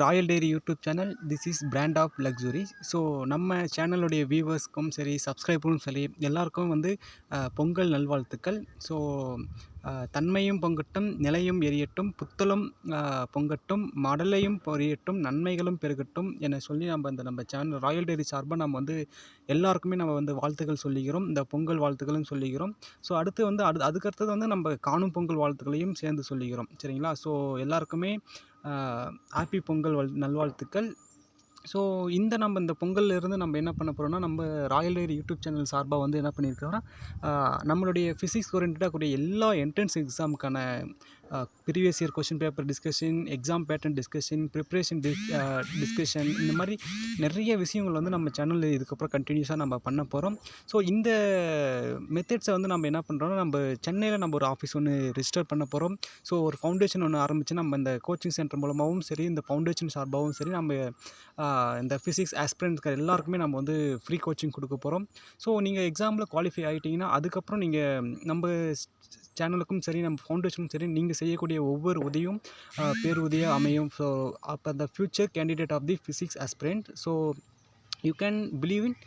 Royal Dairy YouTube channel. This is brand of luxury. So நம்ம சேனலுடைய வியூவர்ஸ்க்கும் சரி, சப்ஸ்கிரைபரும் சரி, எல்லாருக்கும் வந்து பொங்கல் நல்வாழ்த்துக்கள். ஸோ தன்மையும் பொங்கட்டும், நிலையும் எரியட்டும், புத்தலும் பொங்கட்டும், மடலையும் பொரியட்டும், நன்மைகளும் பெருகட்டும் என சொல்லி நம்ம சேனல் ராயல் டெய்ரி சார்பா நம்ம வந்து எல்லாருக்குமே நம்ம வந்து வாழ்த்துக்கள் சொல்லிக்கிறோம். இந்த பொங்கல் வாழ்த்துக்களும் சொல்லிக்கிறோம். ஸோ அடுத்து வந்து அதுக்கடுத்தது வந்து நம்ம காணும் பொங்கல் வாழ்த்துக்களையும் சேர்ந்து சொல்லிக்கிறோம். சரிங்களா? ஸோ எல்லாருக்குமே ஹாப்பி பொங்கல் நல்வாழ்த்துக்கள். ஸோ இந்த பொங்கல்ல இருந்து நம்ம என்ன பண்ண போறோம்னா, நம்ம ராயல் டெய்ரி யூடியூப் சேனல் சார்பா வந்து என்ன பண்ணியிருக்கிறோம்னா, நம்மளுடைய ஃபிசிக்ஸ் ஓரியன்டடா கூடிய எல்லா என்ட்ரன்ஸ் எக்ஸாமுக்கான previous year question paper discussion, exam pattern discussion, preparation discussion, இந்த மாதிரி நிறைய விஷயங்கள் வந்து நம்ம சேனலில் இதுக்கப்புறம் கண்டினியூஸாக நம்ம பண்ண போகிறோம். ஸோ இந்த மெத்தட்ஸை வந்து நம்ம என்ன பண்ணுறோம்னா, நம்ம சென்னையில் நம்ம ஒரு ஆஃபீஸ் ஒன்று ரிஜிஸ்டர் பண்ண போகிறோம். ஸோ ஒரு ஃபவுண்டேஷன் ஒன்று ஆரம்பித்து நம்ம இந்த கோச்சிங் சென்டர் மூலமாகவும் சரி, இந்த ஃபவுண்டேஷன் சார்பாகவும் சரி, நம்ம இந்த ஃபிசிக்ஸ் ஆஸ்பிரண்ட்ஸ்க்கு எல்லாருக்குமே நம்ம வந்து ஃப்ரீ கோச்சிங் கொடுக்க போகிறோம். ஸோ நீங்கள் எக்ஸாமில் குவாலிஃபை ஆகிட்டிங்கன்னா, அதுக்கப்புறம் நீங்கள் நம்ம சேனலுக்கும் சரி, நம்ம ஃபவுண்டேஷனுக்கும் சரி, நீங்கள் செய்யக்கூடிய ஒவ்வொரு உதவியும் பேருதவியாக அமையும். ஸோ அப்போ the future candidate of the physics aspirant. So you can believe in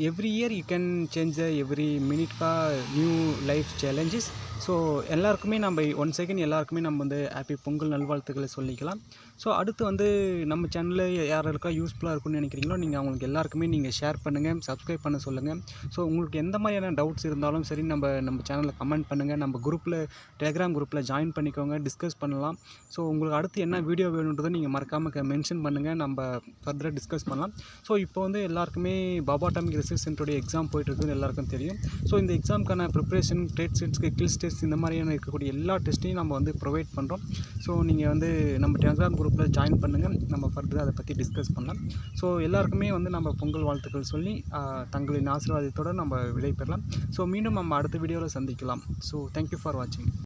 every year you can change every மினிட்கா நியூ லைஃப் சேலஞ்சஸ். ஸோ எல்லாருக்குமே நம்ம ஒன் செகண்ட் எல்லாருக்குமே நம்ம வந்து ஹாப்பி பொங்கல் நல்வாழ்த்துக்களை சொல்லிக்கலாம். ஸோ அடுத்து வந்து நம்ம சேனலில் யாருக்கா யூஸ்ஃபுல்லாக இருக்கும்னு நினைக்கிறீங்களோ, நீங்கள் அவங்களுக்கு எல்லாருக்குமே நீங்கள் ஷேர் பண்ணுங்கள், சப்ஸ்கிரைப் பண்ண சொல்லுங்கள். ஸோ உங்களுக்கு எந்த மாதிரியான டவுட்ஸ் இருந்தாலும் சரி, நம்ம சேனலில் கமெண்ட் பண்ணுங்கள். நம்ம குரூப்பில் டெலிகிராம் குரூப்பில் ஜாயின் பண்ணிக்கோங்க, டிஸ்கஸ் பண்ணலாம். ஸோ உங்களுக்கு அடுத்து என்ன வீடியோ வேணுன்றதை நீங்கள் மறக்காமல் மென்ஷன் பண்ணுங்கள், நம்ம ஃபர்தராக டிஸ்கஸ் பண்ணலாம். ஸோ இப்போ வந்து எல்லாருக்குமே பாபா அட்டாமிக் ரிசர்ச் சென்டருடைய எக்ஸாம் போயிட்டுருக்குன்னு எல்லாருக்கும் தெரியும். ஸோ இந்த எக்ஸாமுக்கான ப்ரிப்பரேஷன், ட்ரேட் செட்ஸ்க்கு கில்ஸ் டெஸ்ட், இந்த மாதிரியான இருக்கக்கூடிய எல்லா டெஸ்ட்டையும் நம்ம வந்து ப்ரொவைட் பண்ணுறோம். ஸோ நீங்கள் வந்து நம்ம டெலிகிராம் குரூப்பில் ஜாயின் பண்ணுங்கள், நம்ம ஃபர்தராக அதை பற்றி டிஸ்கஸ் பண்ணலாம். ஸோ எல்லாருக்குமே வந்து நம்ம பொங்கல் வாழ்த்துக்கள் சொல்லி தங்களின் ஆசீர்வாதத்தோடு நம்ம விடைபெறலாம். ஸோ மீண்டும் நம்ம அடுத்த வீடியோவில் சந்திக்கலாம். ஸோ தேங்க்யூ ஃபார் வாட்சிங்.